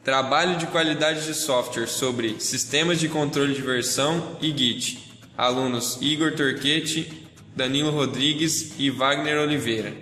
Trabalho de qualidade de software sobre sistemas de controle de versão e Git. Alunos Igor Torquetti, Danilo Rodrigues e Wagner Oliveira.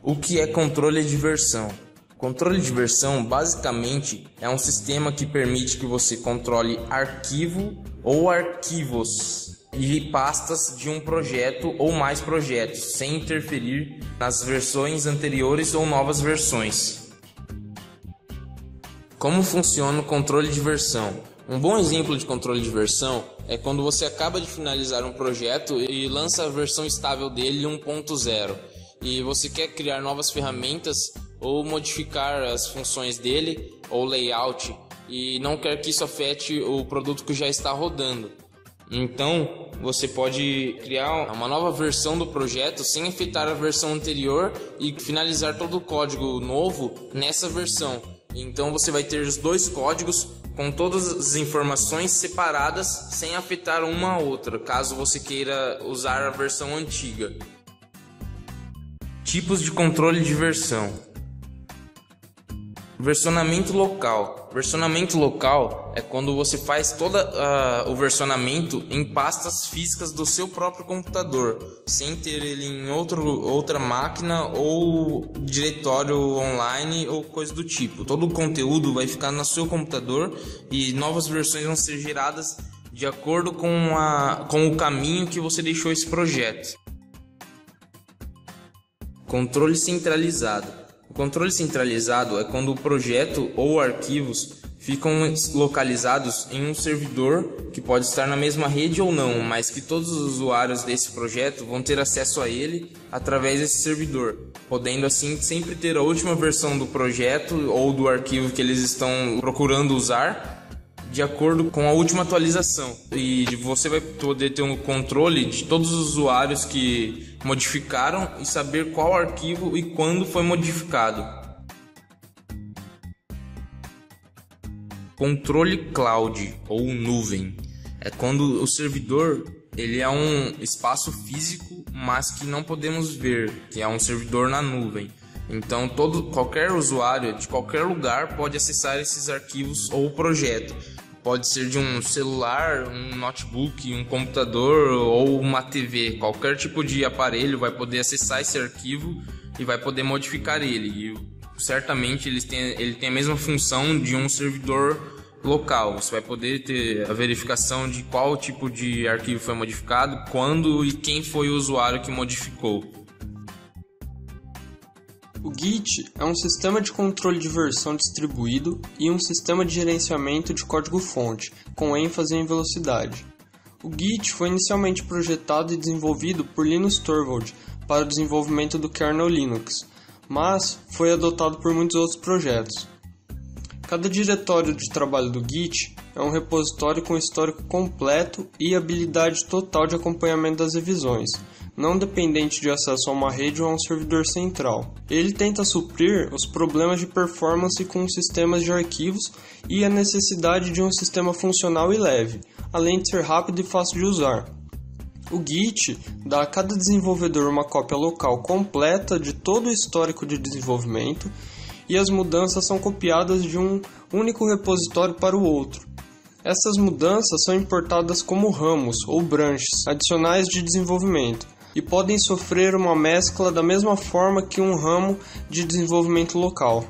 O que é controle de versão? Controle de versão basicamente é um sistema que permite que você controle arquivo ou arquivos e pastas de um projeto ou mais projetos, sem interferir nas versões anteriores ou novas versões. Como funciona o controle de versão? Um bom exemplo de controle de versão é quando você acaba de finalizar um projeto e lança a versão estável dele 1.0 e você quer criar novas ferramentas ou modificar as funções dele ou layout e não quer que isso afete o produto que já está rodando. Então, você pode criar uma nova versão do projeto sem afetar a versão anterior e finalizar todo o código novo nessa versão. Então, você vai ter os dois códigos com todas as informações separadas sem afetar uma a outra, caso você queira usar a versão antiga. Tipos de controle de versão. Versionamento local. Versionamento local é quando você faz todo o versionamento em pastas físicas do seu próprio computador, sem ter ele em outra máquina ou diretório online ou coisa do tipo. Todo o conteúdo vai ficar no seu computador e novas versões vão ser geradas de acordo com o caminho que você deixou esse projeto. Controle centralizado. O controle centralizado é quando o projeto ou arquivos ficam localizados em um servidor que pode estar na mesma rede ou não, mas que todos os usuários desse projeto vão ter acesso a ele através desse servidor, podendo assim sempre ter a última versão do projeto ou do arquivo que eles estão procurando usar de acordo com a última atualização. E você vai poder ter um controle de todos os usuários que modificaram e saber qual arquivo e quando foi modificado. Controle cloud ou nuvem é quando o servidor ele é um espaço físico, mas que não podemos ver, que é um servidor na nuvem. Então qualquer usuário de qualquer lugar pode acessar esses arquivos ou projeto. Pode ser de um celular, um notebook, um computador ou uma TV. Qualquer tipo de aparelho vai poder acessar esse arquivo e vai poder modificar ele. E certamente ele tem a mesma função de um servidor local. Você vai poder ter a verificação de qual tipo de arquivo foi modificado, quando e quem foi o usuário que modificou. O Git é um sistema de controle de versão distribuído e um sistema de gerenciamento de código-fonte, com ênfase em velocidade. O Git foi inicialmente projetado e desenvolvido por Linus Torvalds para o desenvolvimento do kernel Linux, mas foi adotado por muitos outros projetos. Cada diretório de trabalho do Git é um repositório com histórico completo e habilidade total de acompanhamento das revisões, não dependente de acesso a uma rede ou a um servidor central. Ele tenta suprir os problemas de performance com sistemas de arquivos e a necessidade de um sistema funcional e leve, além de ser rápido e fácil de usar. O Git dá a cada desenvolvedor uma cópia local completa de todo o histórico de desenvolvimento e as mudanças são copiadas de um único repositório para o outro. Essas mudanças são importadas como ramos ou branches adicionais de desenvolvimento e podem sofrer uma mescla da mesma forma que um ramo de desenvolvimento local.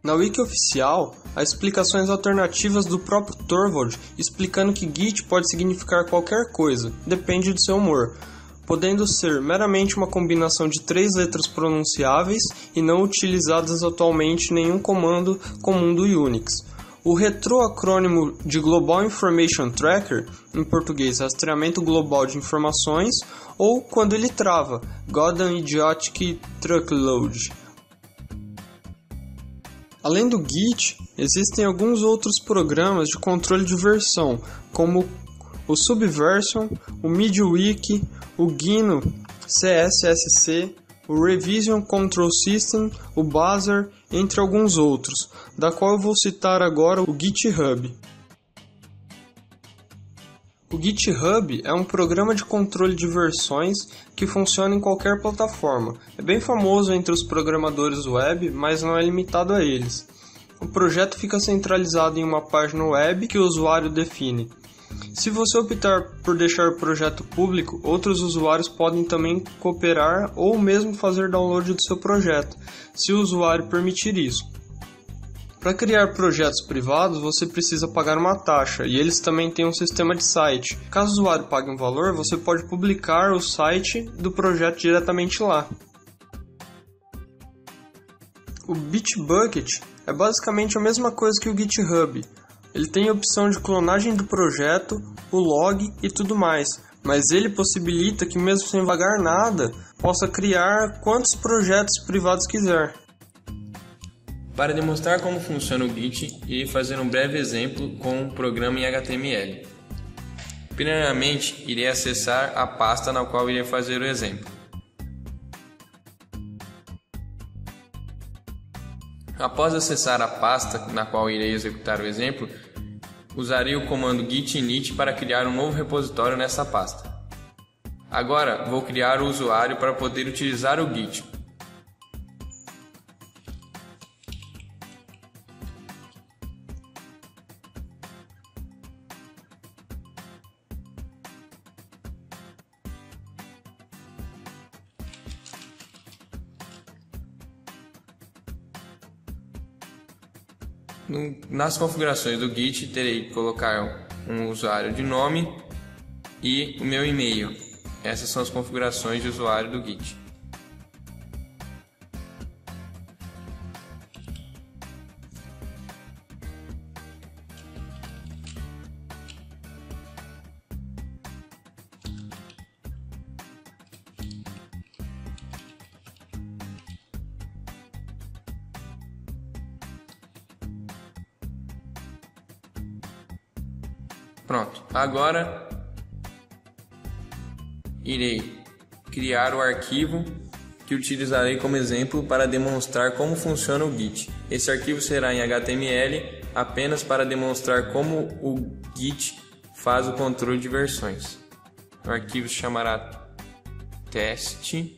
Na wiki oficial, há explicações alternativas do próprio Torvalds explicando que Git pode significar qualquer coisa, depende do seu humor, podendo ser meramente uma combinação de 3 letras pronunciáveis e não utilizadas atualmente em nenhum comando comum do Unix. O retroacrônimo de Global Information Tracker, em português Rastreamento Global de Informações, ou quando ele trava, Goddamn Idiotic Truckload. Além do Git, existem alguns outros programas de controle de versão, como o Subversion, o MediaWiki, o GNU CSSC, o Revision Control System, o Bazaar, entre alguns outros, da qual eu vou citar agora o GitHub. O GitHub é um programa de controle de versões que funciona em qualquer plataforma. É bem famoso entre os programadores web, mas não é limitado a eles. O projeto fica centralizado em uma página web que o usuário define. Se você optar por deixar o projeto público, outros usuários podem também cooperar ou mesmo fazer download do seu projeto, se o usuário permitir isso. Para criar projetos privados, você precisa pagar uma taxa, e eles também têm um sistema de site. Caso o usuário pague um valor, você pode publicar o site do projeto diretamente lá. O Bitbucket é basicamente a mesma coisa que o GitHub. Ele tem a opção de clonagem do projeto, o log e tudo mais, mas ele possibilita que mesmo sem pagar nada, possa criar quantos projetos privados quiser. Para demonstrar como funciona o Git, irei fazer um breve exemplo com um programa em HTML. Primeiramente, irei acessar a pasta na qual irei fazer o exemplo. Após acessar a pasta na qual irei executar o exemplo, usarei o comando git init para criar um novo repositório nessa pasta. Agora, vou criar o usuário para poder utilizar o Git. Nas configurações do Git, terei que colocar um usuário de nome e o meu e-mail. Essas são as configurações de usuário do Git. Pronto, agora irei criar o arquivo que utilizarei como exemplo para demonstrar como funciona o Git. Esse arquivo será em HTML apenas para demonstrar como o Git faz o controle de versões. O arquivo se chamará teste.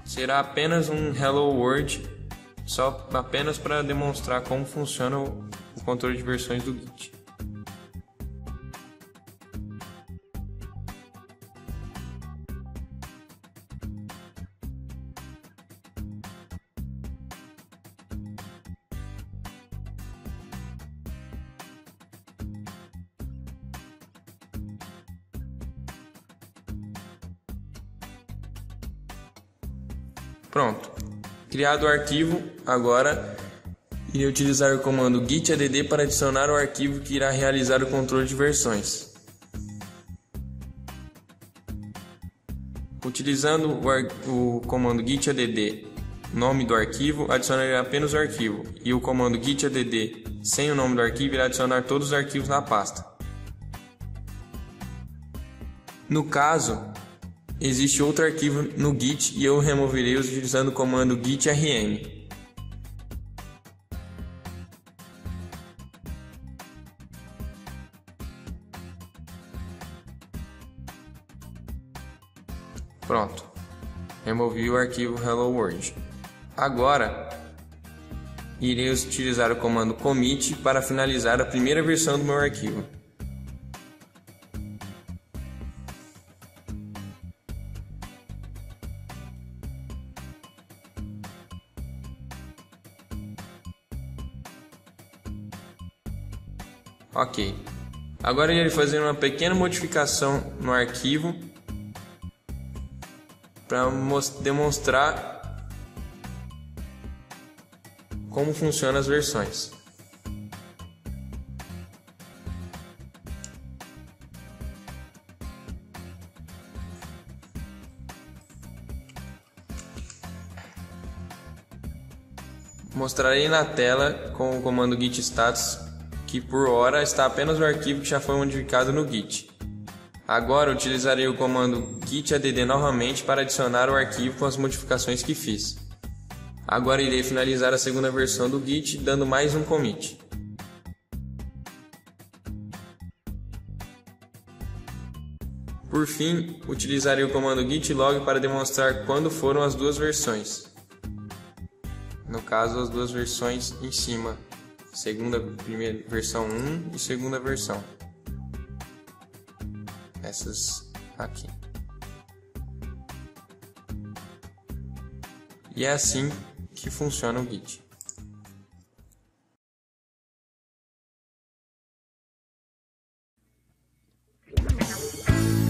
Será apenas um Hello World, só apenas para demonstrar como funciona o controle de versões do Git. Pronto. Criado o arquivo, agora irei utilizar o comando git add para adicionar o arquivo que irá realizar o controle de versões. Utilizando o comando git add, nome do arquivo, adicionarei apenas o arquivo, e o comando git add sem o nome do arquivo irá adicionar todos os arquivos na pasta. No caso, existe outro arquivo no Git e eu o removerei utilizando o comando git rm. Pronto, removi o arquivo Hello World. Agora, irei utilizar o comando commit para finalizar a primeira versão do meu arquivo. Ok, agora irei fazer uma pequena modificação no arquivo para demonstrar como funcionam as versões. Mostrarei na tela com o comando git status que por hora está apenas o arquivo que já foi modificado no Git. Agora utilizarei o comando git add novamente para adicionar o arquivo com as modificações que fiz. Agora irei finalizar a segunda versão do Git dando mais um commit. Por fim, utilizarei o comando git log para demonstrar quando foram as duas versões. No caso, as duas versões em cima, primeira versão 1 e segunda versão. Essas aqui. E é assim que funciona o Git.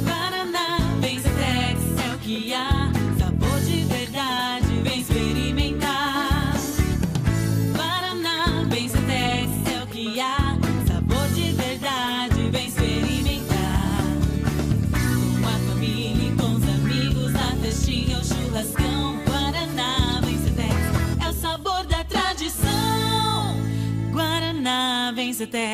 Guaraná, vem Zetex, é o que há. Sabor de verdade, vem experimentar. Guaraná, vem Zetex, é o que há. Sabor de verdade, vem experimentar. Com a família e com os amigos, na festinha ou churrascão. Guaraná, vem Zetex, é o sabor da tradição. Guaraná, vem Zetex.